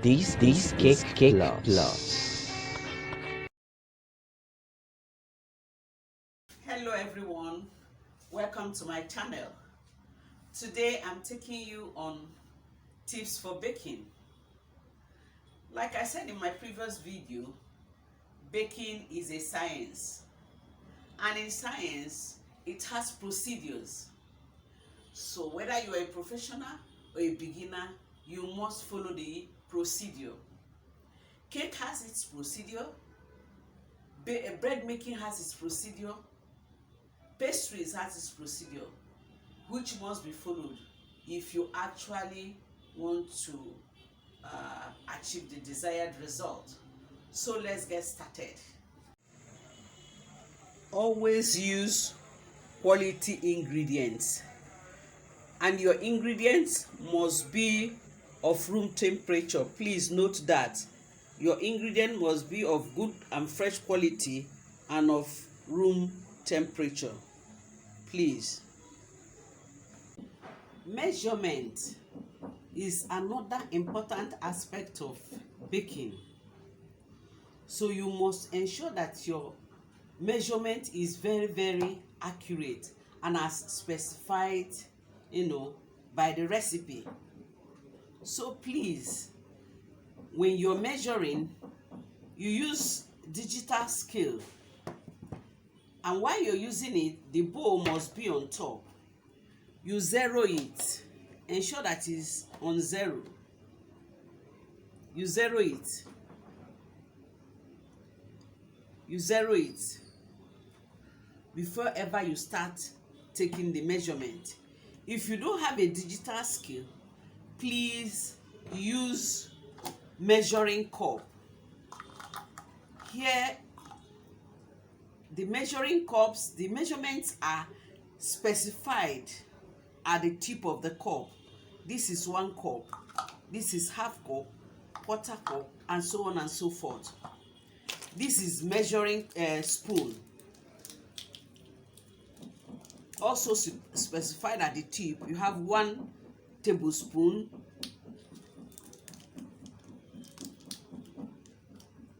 This is Cake Plus. Hello everyone, welcome to my channel. Today I'm taking you on tips for baking. Like I said in my previous video, baking is a science, and in science it has procedures. So whether you are a professional or a beginner, you must follow the procedure. Cake has its procedure, bread making has its procedure, pastries has its procedure, which must be followed if you actually want to achieve the desired result. So let's get started. Always use quality ingredients, and your ingredients must be of room temperature. Please note that your ingredient must be of good and fresh quality and of room temperature. Please. Measurement is another important aspect of baking. So you must ensure that your measurement is very accurate and as specified, by the recipe. So please, when you're measuring, you use digital scale, and while you're using it, the bowl must be on top. You zero it, ensure that it's on zero. You zero it before ever you start taking the measurement. If you don't have a digital scale, please use measuring cup. Here, the measuring cups, the measurements are specified at the tip of the cup. This is 1 cup, this is half cup, quarter cup, and so on and so forth. This is measuring spoon, also specified at the tip. You have 1 tablespoon,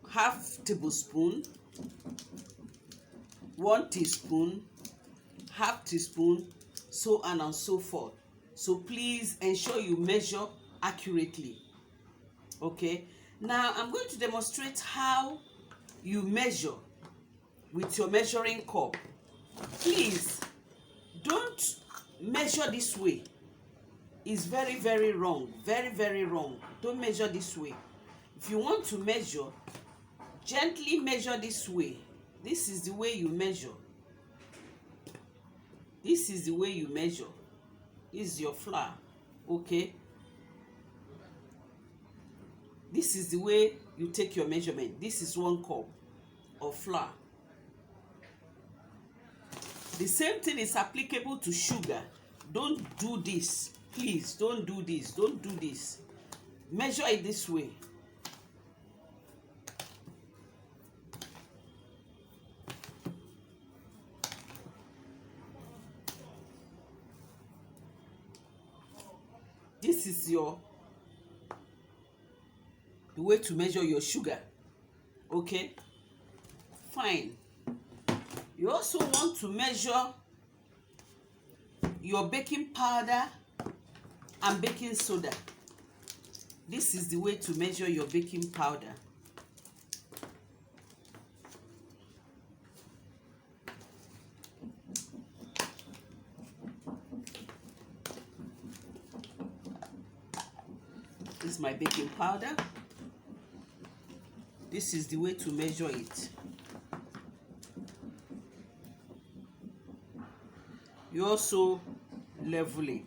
half tablespoon, 1 teaspoon, half teaspoon, so on and so forth. So please ensure you measure accurately. Okay, now I'm going to demonstrate how you measure with your measuring cup. Please don't measure this way. It's very wrong, very wrong. Don't measure this way. If you want to measure, gently measure this way. This is the way you measure. This is the way you measure. This is your flour. Okay, this is the way you take your measurement. This is 1 cup of flour. The same thing is applicable to sugar. Don't do this, please. Don't do this. Don't do this. Measure it this way. This is the way to measure your sugar. Okay, fine. You also want to measure your baking powder and baking soda. This is the way to measure your baking powder. This is my baking powder. This is the way to measure it. You also level it.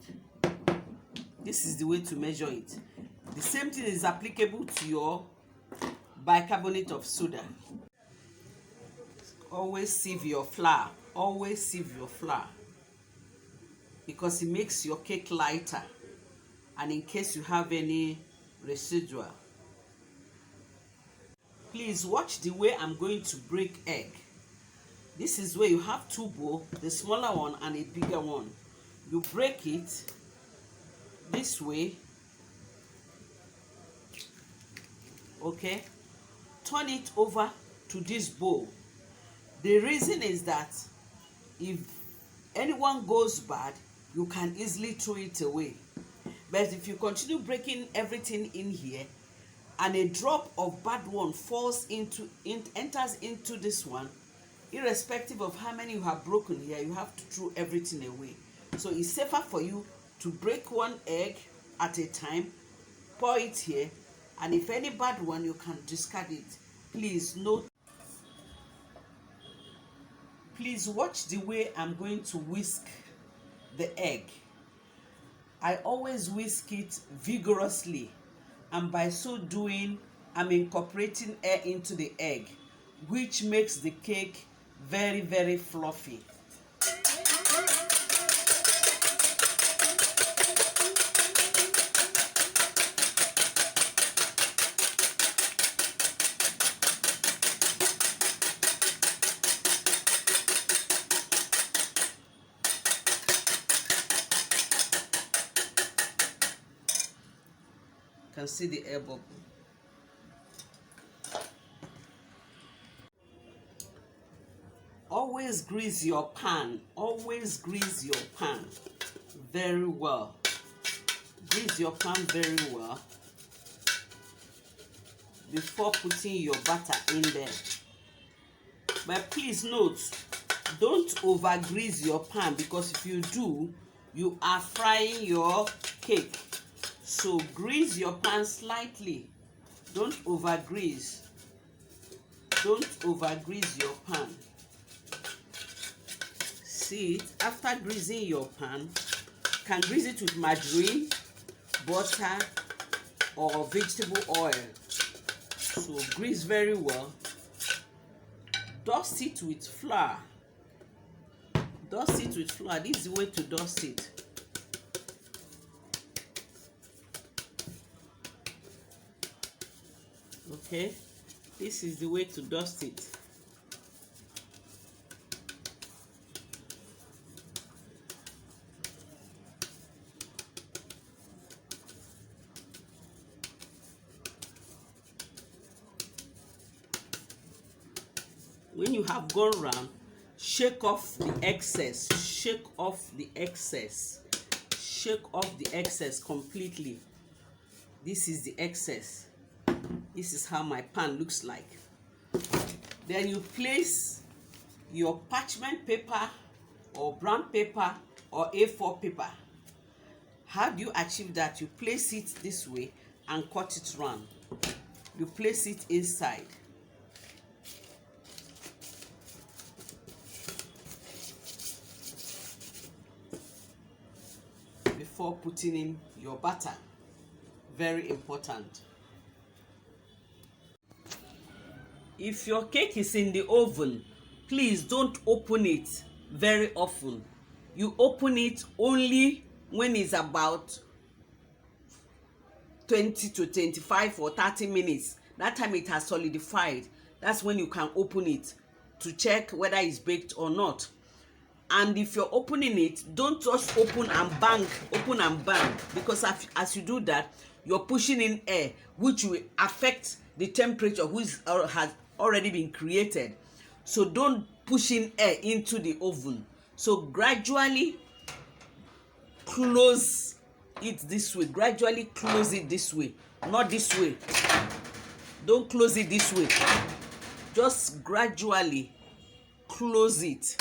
This is the way to measure it. The same thing is applicable to your bicarbonate of soda. Always sieve your flour. Always sieve your flour, because it makes your cake lighter, and in case you have any residual. Please watch the way I'm going to break egg. This is where you have 2 bowls, the smaller one and a bigger one. You break it this way Okay, turn it over to this bowl. The reason is that if anyone goes bad, you can easily throw it away. But if you continue breaking everything in here and a drop of bad one enters into this one, irrespective of how many you have broken here, you have to throw everything away. So it's safer for you to break one egg at a time, pour it here, and if any bad one, you can discard it. Please note, please watch the way I'm going to whisk the egg. I always whisk it vigorously, and by so doing, I'm incorporating air into the egg, which makes the cake very, very fluffy. You can see the air bubble. Always grease your pan. Always grease your pan very well. Grease your pan very well before putting your butter in there. But please note, don't over grease your pan, because if you do, you are frying your cake. So grease your pan slightly. Don't over grease. Don't over grease your pan. See it, after greasing your pan, you can grease it with margarine, butter, or vegetable oil. So grease very well. Dust it with flour. Dust it with flour. This is the way to dust it. Okay, this is the way to dust it. When you have gone round, shake off the excess. Shake off the excess. Shake off the excess completely. This is the excess. This is how my pan looks like. Then you place your parchment paper or brown paper or A4 paper. How do you achieve that? You place it this way and cut it round. You place it inside. Before putting in your butter. Very important. If your cake is in the oven, please don't open it very often. You open it only when it's about 20 to 25 or 30 minutes. That time it has solidified. That's when you can open it to check whether it's baked or not. And if you're opening it, don't just open and bang, because as you do that, you're pushing in air, which will affect the temperature which has already been created. So don't push in air into the oven. So gradually close it this way. Gradually close it this way, not this way. Don't close it this way. Just gradually close it.